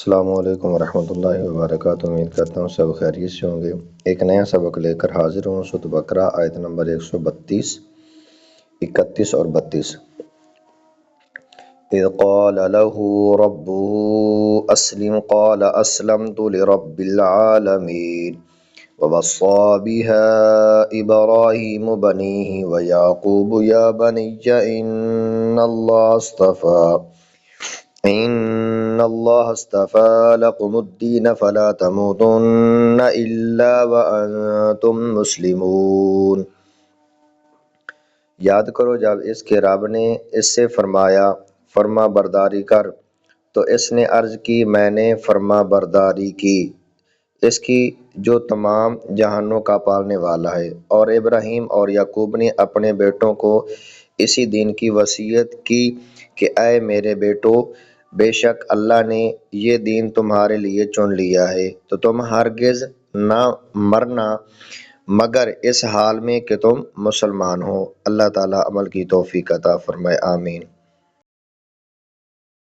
السلام علیکم ورحمۃ اللہ وبرکاتہ۔ امید کرتا ہوں سب خیریت سے ہوں گے۔ ایک نیا سبق لے کر حاضر ہوں۔ سورۃ بقرہ آیت نمبر 132، 31 اور 32۔ اذ قال له ربه اسلم قال اسلمت لرب العالمین ووصى بها ابراہیم بنیہ ویعقوب یا بنی ان اللہ اصطفى لكم الدین فلا تموتن الا وانتم مسلمون۔ یاد کرو جب اس کے رب نے اس سے فرمایا فرما برداری کر، تو اس نے عرض کی میں نے فرما برداری کی اس کی جو تمام جہانوں کا پالنے والا ہے، اور ابراہیم اور یعقوب نے اپنے بیٹوں کو اسی دین کی وصیت کی کہ اے میرے بیٹو، بے شک اللہ نے یہ دین تمہارے لیے چن لیا ہے، تو تم ہرگز نہ مرنا مگر اس حال میں کہ تم مسلمان ہو۔ اللہ تعالیٰ عمل کی توفیق عطا فرمائے، آمین۔